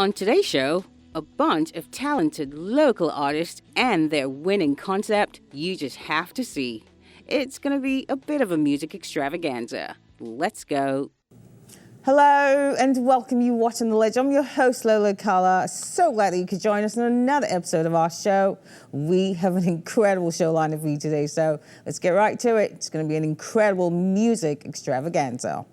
On today's show, a bunch of talented local artists and their winning concept you just have to see. It's going to be a bit of a music extravaganza. Let's go. Hello and welcome you watching The Ledge. I'm your host, Lola Acala. So glad that you could join us on another episode of our show. We have an incredible show lined up for you today, so let's get right to it. It's going to be an incredible music extravaganza.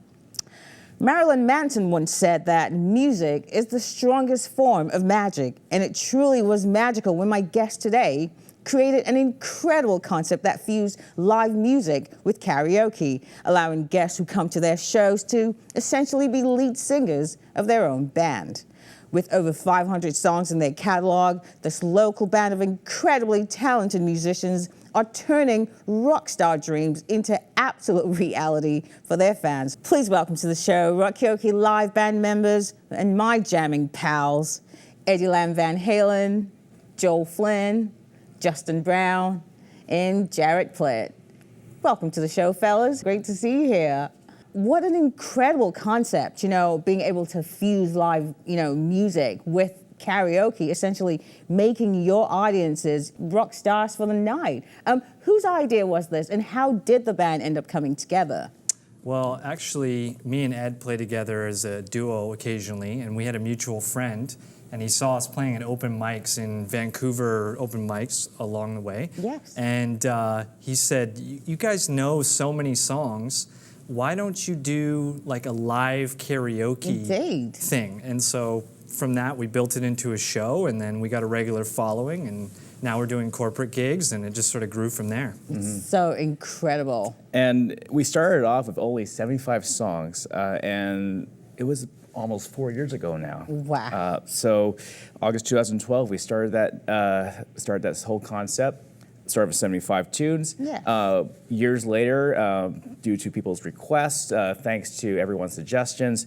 Marilyn Manson once said that music is the strongest form of magic, and it truly was magical when my guest today created an incredible concept that fused live music with karaoke, allowing guests who come to their shows to essentially be lead singers of their own band. With over 500 songs in their catalog, this local band of incredibly talented musicians are turning rock star dreams into absolute reality for their fans. Please welcome to the show Rockaoke Live Band Members and my jamming pals, Eddie Lamb Van Halen, Joel Flynn, Justin Brown, and Jarret Plett. Welcome to the show, fellas. Great to see you here. What an incredible concept, being able to fuse live, music with karaoke, essentially making your audiences rock stars for the night. Whose idea was this, and how did the band end up coming together? Well, actually, me and Ed play together as a duo occasionally, and we had a mutual friend, and he saw us playing at open mics in Vancouver, open mics along the way. Yes. And he said, you guys know so many songs, why don't you do like a live karaoke thing? And so from that, we built it into a show, and then we got a regular following, and now we're doing corporate gigs, and it just sort of grew from there. Mm-hmm. So incredible. And we started off with only 75 songs, and it was almost 4 years ago now. Wow. So August 2012, we started that whole concept. Started with 75 tunes. Yeah. Years later, due to people's requests, thanks to everyone's suggestions,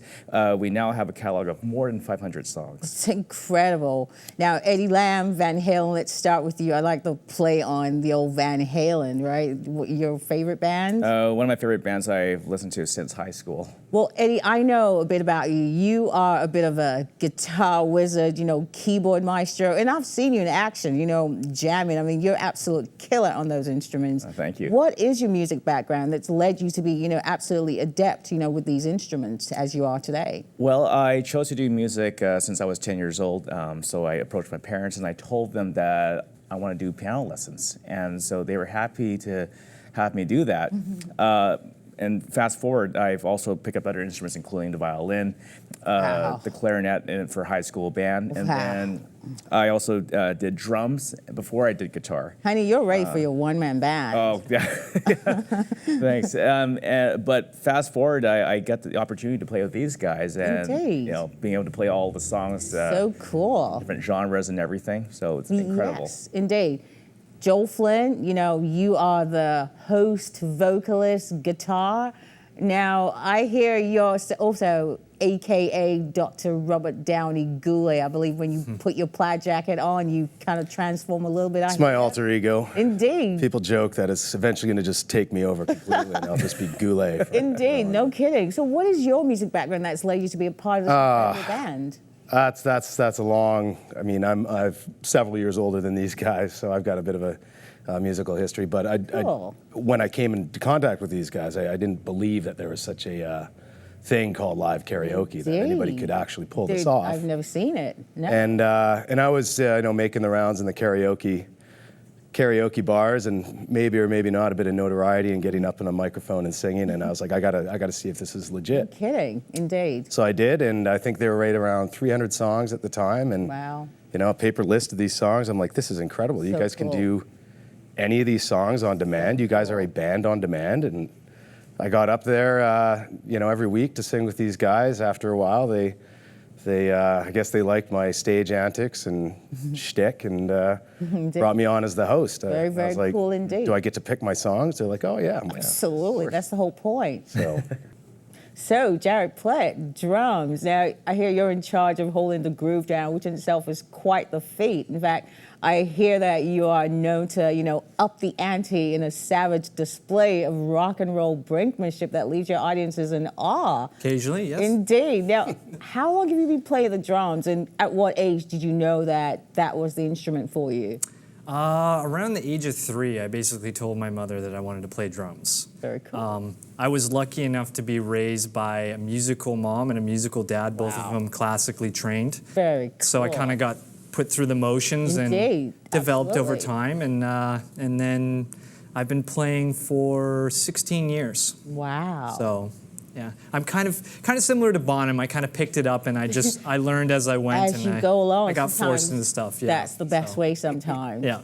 we now have a catalog of more than 500 songs. It's incredible. Now, Eddie Lamb, Van Halen, let's start with you. I like the play on the old Van Halen, right? Your favorite band? One of my favorite bands I've listened to since high school. Well, Eddie, I know a bit about you. You are a bit of a guitar wizard, keyboard maestro, and I've seen you in action, jamming. I mean, you're absolute killer on those instruments. Thank you. What is your music background that's led you to be, absolutely adept, with these instruments as you are today? Well, I chose to do music since I was 10 years old. So I approached my parents and I told them that I want to do piano lessons. And so they were happy to have me do that. Mm-hmm. And fast forward, I've also picked up other instruments, including the violin, the clarinet for high school band, and then I also did drums before I did guitar. Honey, you're ready for your one-man band. Oh, yeah. Thanks. But fast forward, I got the opportunity to play with these guys, and being able to play all the songs, so cool, different genres and everything. So it's incredible. Yes, indeed. Joel Flynn, you are the host, vocalist, guitar. Now, I hear you're also AKA Dr. Robert Downey Goulet. I believe when you put your plaid jacket on, you kind of transform a little bit. It's my alter ego. Indeed. People joke that it's eventually going to just take me over completely and I'll just be Goulet. Indeed, no kidding. So what is your music background that's led you to be a part of this incredible band? That's a long, I'm several years older than these guys, so I've got a bit of a musical history. But Cool. when I came into contact with these guys, I didn't believe that there was such a thing called live karaoke, that anybody could actually pull this off. I've never seen it. No. And I was making the rounds in the karaoke bars, and maybe or maybe not a bit of notoriety and getting up on a microphone and singing, and I was like, I gotta see if this is legit. No kidding, indeed. So I did, and I think they were right around 300 songs at the time, and wow. A paper list of these songs. I'm like, this is incredible. You guys can do any of these songs on demand. You guys are a band on demand, and I got up there, every week to sing with these guys. After a while, they I guess they liked my stage antics and shtick, and brought me on as the host. Very, very I was like, cool indeed. do I get to pick my songs? They're like, oh yeah. Absolutely, that's the whole point. So So, Jarret Plett, drums. Now, I hear you're in charge of holding the groove down, which in itself is quite the feat. In fact, I hear that you are known to, up the ante in a savage display of rock and roll brinkmanship that leaves your audiences in awe. Occasionally, yes. Indeed. Now, how long have you been playing the drums, and at what age did you know that that was the instrument for you? Around the age of 3, I basically told my mother that I wanted to play drums. Very cool. I was lucky enough to be raised by a musical mom and a musical dad, both of them classically trained. Very cool. So I kind of got put through the motions and developed over time, and then I've been playing for 16 years. Wow. So. Yeah, I'm kind of similar to Bonham. I kind of picked it up and I learned as I went. As you go along. I got forced into stuff. Yeah, that's the best way sometimes. Yeah.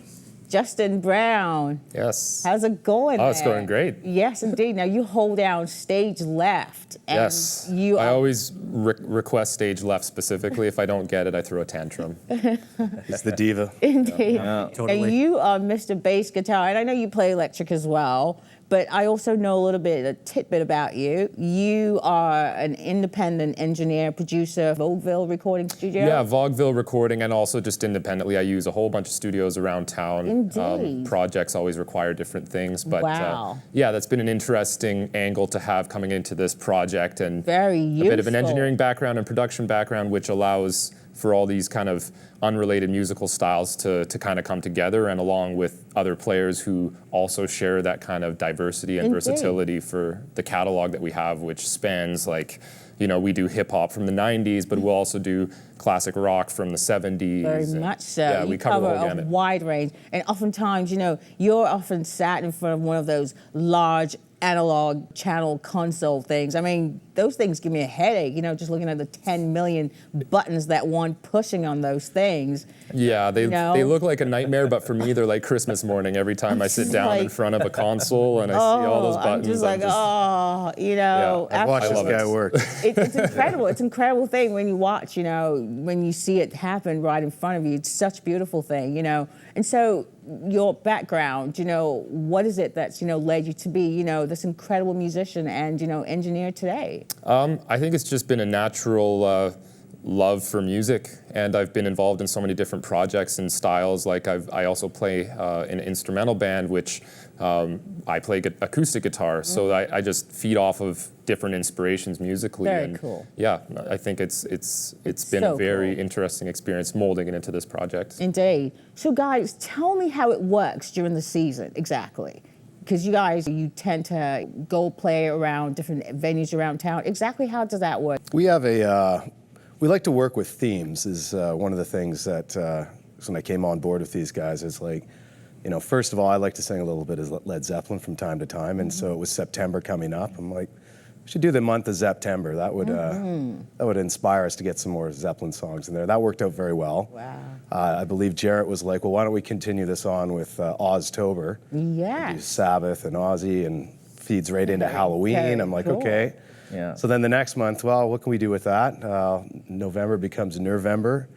Justin Brown. Yes. How's it going? Oh, it's going great. Yes, indeed. Now you hold down stage left. And yes. You I always request stage left specifically. If I don't get it, I throw a tantrum. He's the diva. Indeed. Yeah. Totally. And you are Mr. Bass Guitar, and I know you play electric as well. But I also know a tidbit about you. You are an independent engineer, producer, Vaudeville Recording Studio. Yeah, Vaudeville Recording, and also just independently. I use a whole bunch of studios around town. Indeed. Projects always require different things. But wow. Yeah, that's been an interesting angle to have coming into this project. And very useful. A bit of an engineering background and production background, which allows for all these kind of unrelated musical styles to kind of come together, and along with other players who also share that kind of diversity and versatility for the catalog that we have, which spans we do hip hop from the 90s, but we'll also do classic rock from the 70s. Very much so. Yeah, you we cover the whole a gamut. wide range. And oftentimes, you're often sat in front of one of those large analog channel console things. I mean, those things give me a headache, just looking at the 10 million buttons that one pushing on those things. Yeah, they look like a nightmare, but for me, they're like Christmas morning every time I sit down in front of a console and I see all those buttons. I'm just like, I've watched this guy work. It's incredible. It's an incredible thing when you watch, when you see it happen right in front of you. It's such a beautiful thing, And so your background, what is it that's, led you to be, this incredible musician and, engineer today? I think it's just been a natural love for music, and I've been involved in so many different projects and styles. I also play in an instrumental band, which I play acoustic guitar, so I just feed off of different inspirations musically. Very cool. Yeah, I think it's been a very interesting experience molding it into this project. Indeed. So guys, tell me how it works during the season exactly. Because you tend to go play around different venues around town. Exactly how does that work? We have we like to work with themes is one of the things that when I came on board with these guys, it's like, first of all, I like to sing a little bit of Led Zeppelin from time to time. And so it was September coming up. I'm like, we should do the month of September. That would inspire us to get some more Zeppelin songs in there. That worked out very well. Wow. I believe Jarret was like, well, why don't we continue this on with Oztober? Yeah. Sabbath and Ozzy, and feeds right into Halloween. I'm like, cool. okay. Yeah. So then the next month, well, what can we do with that? November becomes Nervember.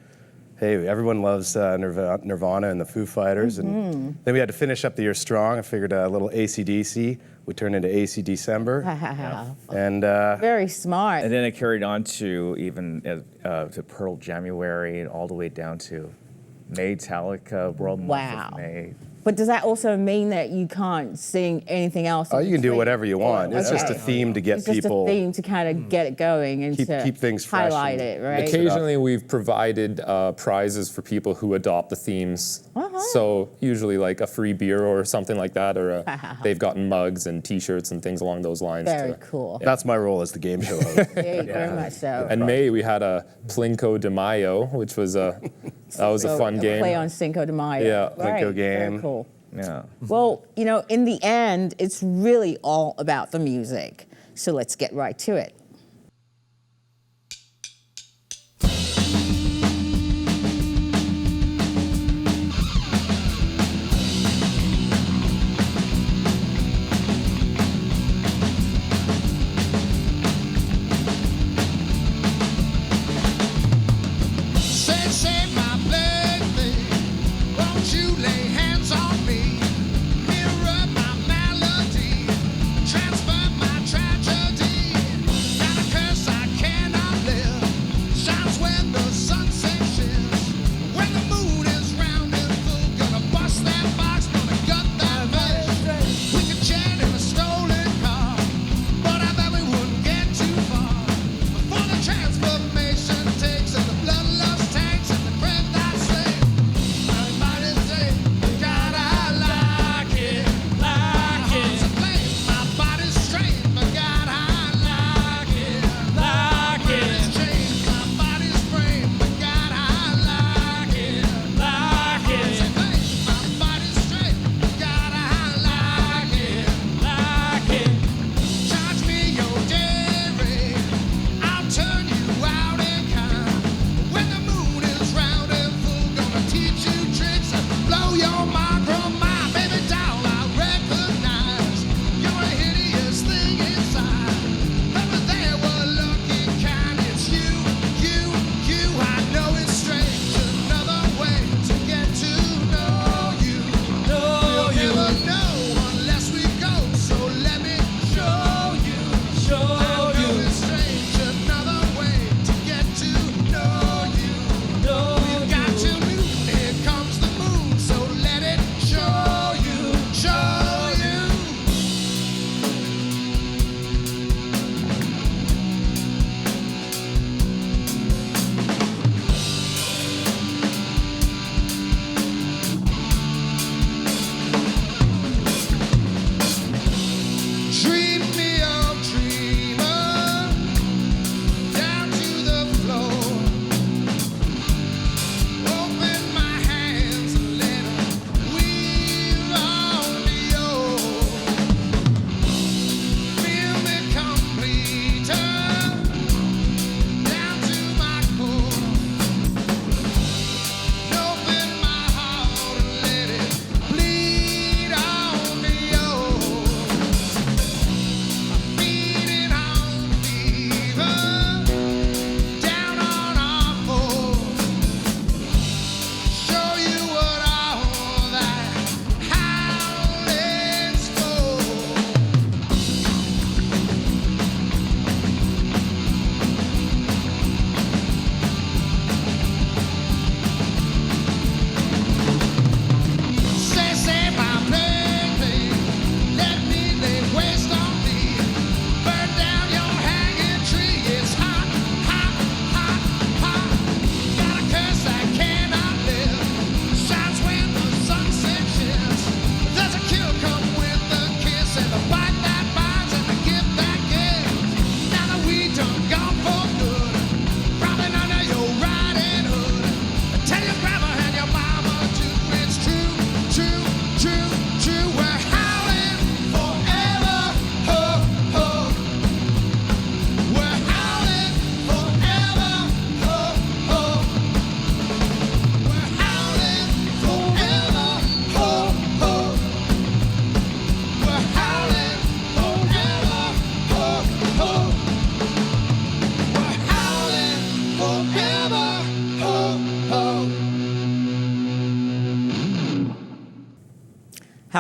Hey, everyone loves Nirvana and the Foo Fighters. And then we had to finish up the year strong. I figured a little AC/DC would turn into AC December. And very smart. And then it carried on to even to Pearl January, and all the way down to Metallica, World Month of May. But does that also mean that you can't sing anything else? Oh, you can do whatever you want. It's just a theme to get it's just people. a theme to kind of get it going and to keep things fresh highlight it, right? Occasionally, we've provided prizes for people who adopt the themes. So usually, like a free beer or something like that, or they've gotten mugs and T-shirts and things along those lines. Very cool. That's my role as the game show host. Very much so. And May, we had a Plinko de Mayo, which was a fun game. Play on Cinco de Mayo. Yeah, Plinko game. Very cool. Yeah. Well, in the end, it's really all about the music. So let's get right to it.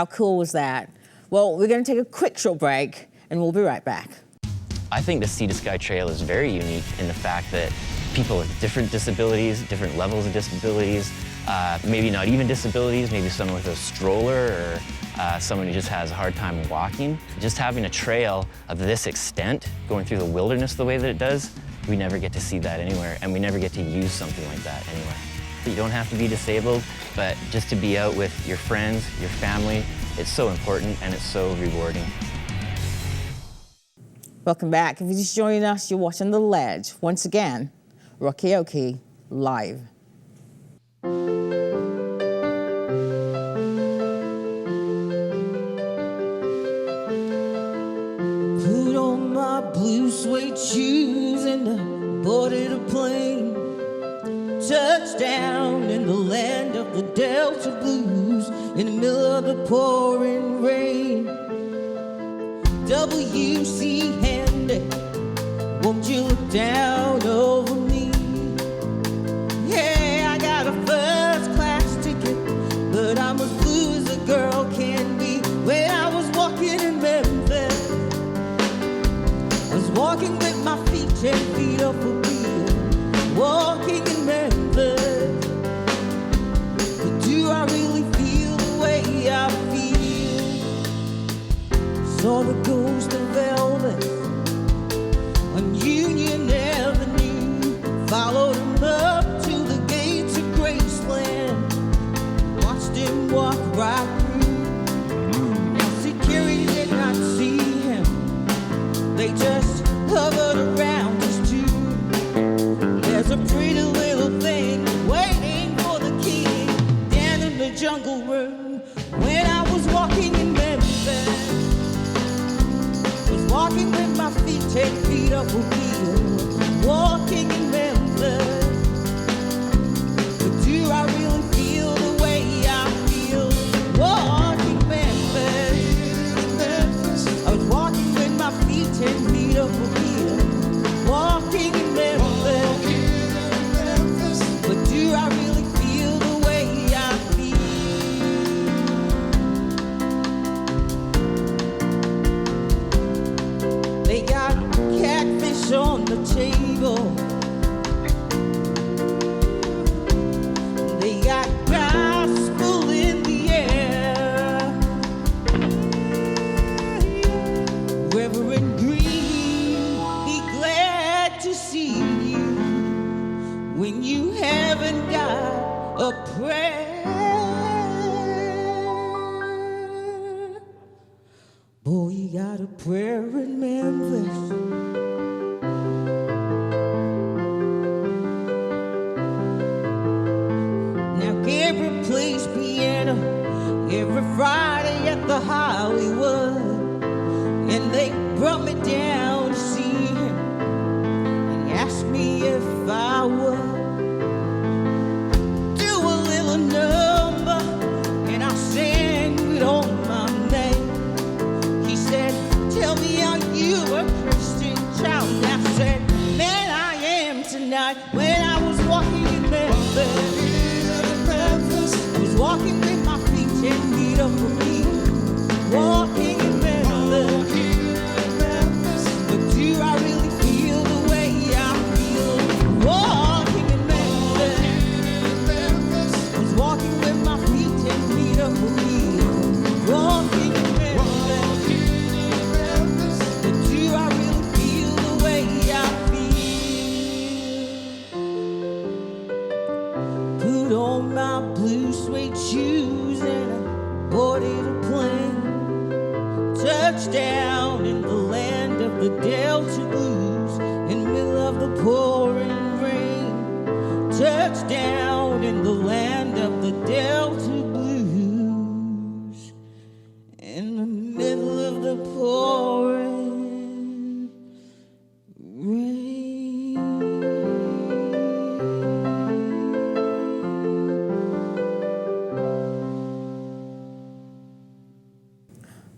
How cool was that? Well, we're going to take a quick short break, and we'll be right back. I think the Sea to Sky Trail is very unique in the fact that people with different disabilities, different levels of disabilities, maybe not even disabilities, maybe someone with a stroller or someone who just has a hard time walking. Just having a trail of this extent, going through the wilderness the way that it does, we never get to see that anywhere, and we never get to use something like that anywhere. You don't have to be disabled, but just to be out with your friends, your family, it's so important and it's so rewarding. Welcome back. If you're just joining us, you're watching The Ledge. Once again, Rockaoke Live. Put on my blue suede shoes and I boarded a plane. Touchdown in the land of the Delta Blues, in the middle of the pouring rain. W.C. Handy, won't you look down over me? Yeah, I got a first class ticket, but I'm as blue as a girl can be. When I was walking in Memphis, I was walking with my feet 10 feet off a wheel, walking in Memphis. But do I really feel the way I feel? Saw the ghost of Elvis on Union Avenue, followed him up to the gates of Graceland, watched him walk right through. Now security did not see him, they just hovered around us too. There's a pretty little thing waiting for the king down in the jungle room. When I was walking in Memphis, walking with my feet 10 feet off a wheel, walking in Memphis. But do I really feel the way I feel? Walking Memphis. I was walking with my feet 10 feet off a wheel, walking in Memphis. But do I really feel the way I feel? They got catfish on the table. They got gospel in the air. Reverend Green, be glad to see you when you haven't got a prayer. Boy, you got a prayer in Memphis. Now Gabriel plays piano every Friday at the Hollywood, and they brought me down to see him and asked me if I would do a little number, and I sang it on my name. He said, tell me, are you a Christian child? And I said, man, I am tonight. When I was walking in Memphis, I was walking with my feet 10 feet up from me, walking in Memphis. But do I really feel the way I feel? Walking in Memphis. I was walking with my feet 10 feet up from me, walking in Memphis. But do I really feel the way I feel? Put on my blue suede shoes and I boarded a plane. Touchdown in the land of the Delta Blues, in the middle of the pouring rain. Touchdown in the land of the Delta Blues, in the middle of the pouring rain.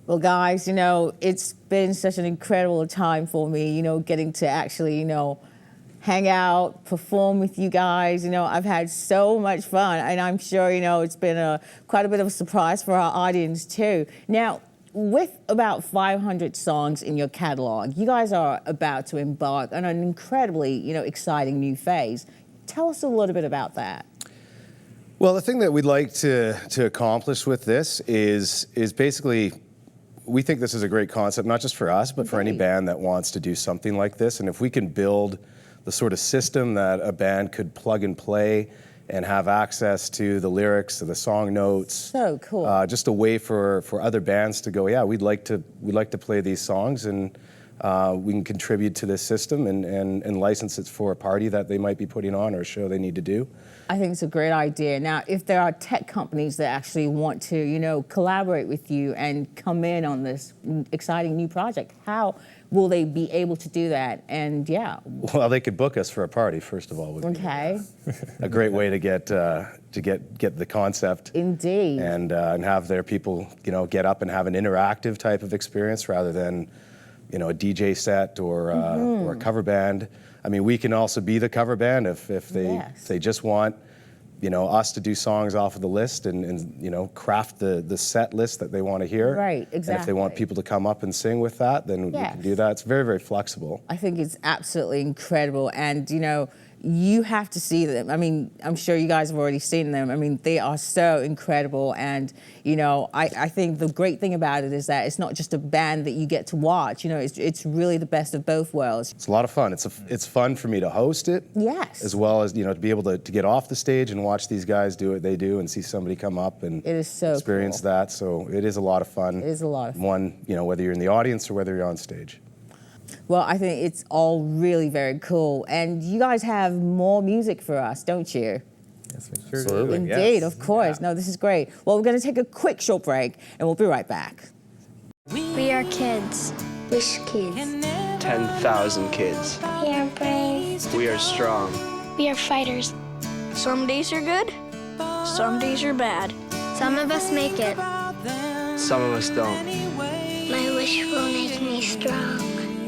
Well, guys, it's been such an incredible time for me, getting to actually, hang out, perform with you guys. You know, I've had so much fun, and I'm sure, you know, it's been quite a bit of a surprise for our audience too. Now, with about 500 songs in your catalog, you guys are about to embark on an incredibly, you know, exciting new phase. Tell us a little bit about that. Well, the thing that we'd like to accomplish with this is basically, we think this is a great concept, not just for us, but for any band that wants to do something like this. And if we can build the sort of system that a band could plug and play and have access to the lyrics, to the song notes. So cool. Just a way for other bands to go, yeah, we'd like to play these songs, and we can contribute to this system and license it for a party that they might be putting on or a show they need to do. I think it's a great idea. Now, if there are tech companies that actually want to, you know, collaborate with you and come in on this exciting new project, how will they be able to do that? And yeah. Well, they could book us for a party, first of all. Would be a great way to get the concept. Indeed. And have their people, you know, get up and have an interactive type of experience rather than, you know, a DJ set or a cover band. I mean, we can also be the cover band if they just want, you know, us to do songs off of the list and you know, craft the set list that they want to hear. Right, exactly. And if they want people to come up and sing with that, then we can do that. It's very, very flexible. I think it's absolutely incredible. And, you know, you have to see them. I mean, I'm sure you guys have already seen them. I mean, they are so incredible. And, you know, I think the great thing about it is that it's not just a band that you get to watch. You know, it's really the best of both worlds. It's a lot of fun. It's fun for me to host it. Yes. As well as, you know, to be able to get off the stage and watch these guys do what they do and see somebody come up and it is so experience cool. that. So it is a lot of fun. It is a lot of fun. One, you know, whether you're in the audience or whether you're on stage. Well, I think it's all really very cool. And you guys have more music for us, don't you? Yes, we sure Absolutely. do. Indeed, Yes. of course. Yeah. No, this is great. Well, we're going to take a quick short break, and we'll be right back. We are kids. Wish kids. 10,000 kids. We are brave. We are strong. We are fighters. Some days are good. Some days are bad. Some of us make it. Some of us don't. My wish will make me strong.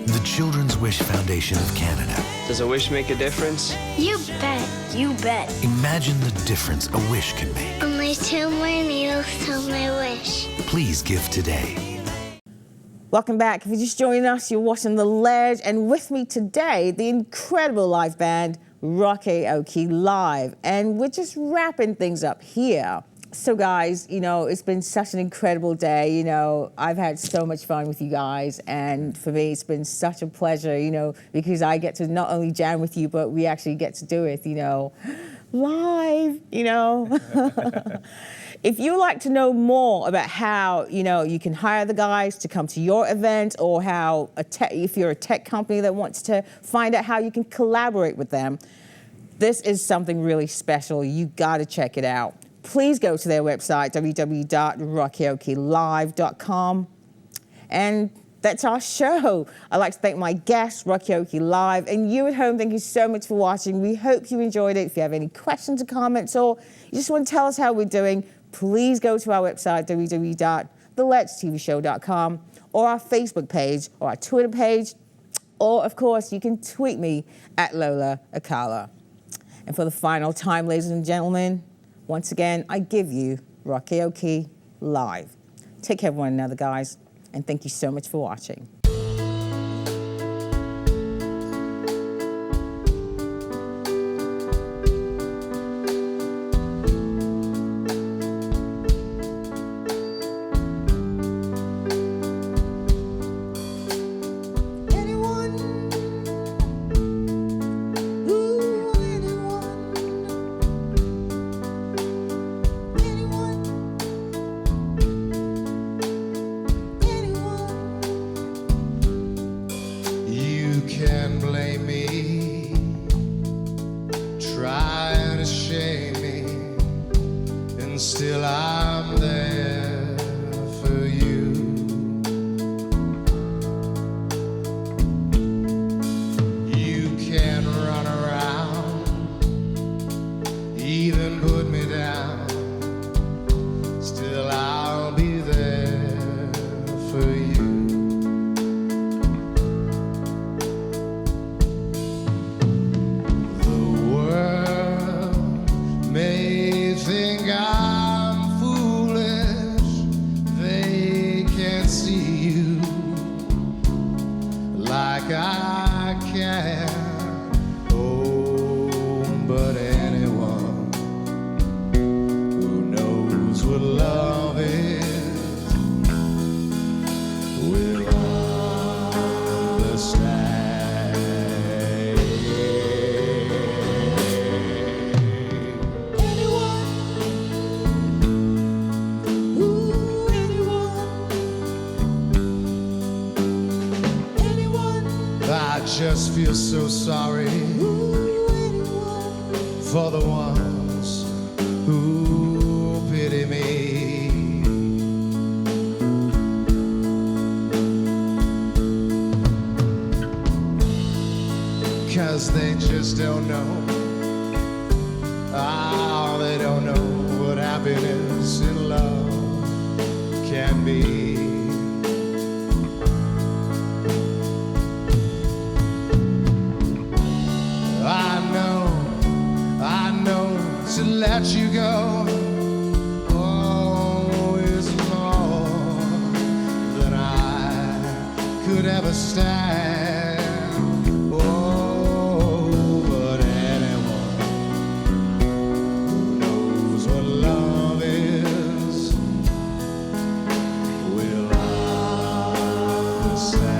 The Children's Wish Foundation of Canada. Does a wish make a difference? You bet. You bet. Imagine the difference a wish can make. Only 2 more needles till my wish. Please give today. Welcome back. If you're just joining us, you're watching The Ledge, and with me today, the incredible live band, Rockaoke Live. And we're just wrapping things up here. So guys, you know, it's been such an incredible day. You know, I've had so much fun with you guys, and for me, it's been such a pleasure, you know, because I get to not only jam with you, but we actually get to do it, you know, live, you know. If you'd like to know more about how, you know, you can hire the guys to come to your event, or how if you're a tech company that wants to find out how you can collaborate with them, this is something really special. You got to check it out. Please go to their website, www.rockaokelive.com. And that's our show. I'd like to thank my guests, Rockaoke Live, and you at home, thank you so much for watching. We hope you enjoyed it. If you have any questions or comments, or you just want to tell us how we're doing, please go to our website, www.thelet'stvshow.com, or our Facebook page, or our Twitter page, or of course, you can tweet me at Lola Acala. And for the final time, ladies and gentlemen, once again, I give you Rockaoke Live. Take care of one another, guys, and thank you so much for watching. Can blame me, try to shame me, and still I'm there for you. You can run around, even put me down, still I'll be there for you. but anyone who knows what love is will understand. Anyone, ooh, anyone, I just feel so sorry for the ones who pity me. 'Cause they just don't know. Oh, they don't know what happiness in love can be. I know to let you go, oh, is more than I could ever stand. Oh, but anyone who knows what love is will understand.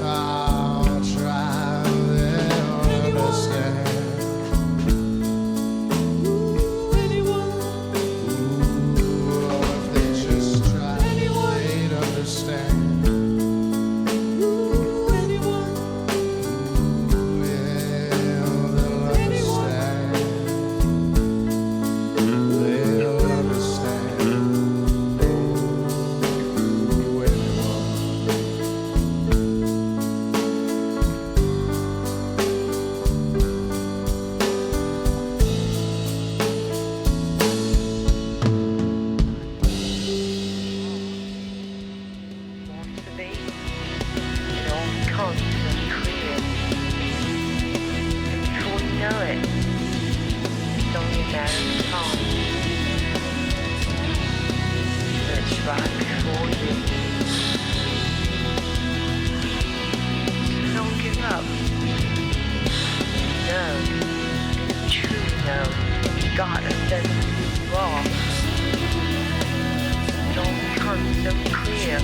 I'll try, they'll understand. Ooh, if they just try, they'd understand. Well, they'll understand. They'll understand. Ooh, anyone. To be, it all becomes so clear. And before you know it, it's only a matter of time. And it's right before you. So don't give up. Know, if you truly know, you got a sense of who you are. It all becomes so clear.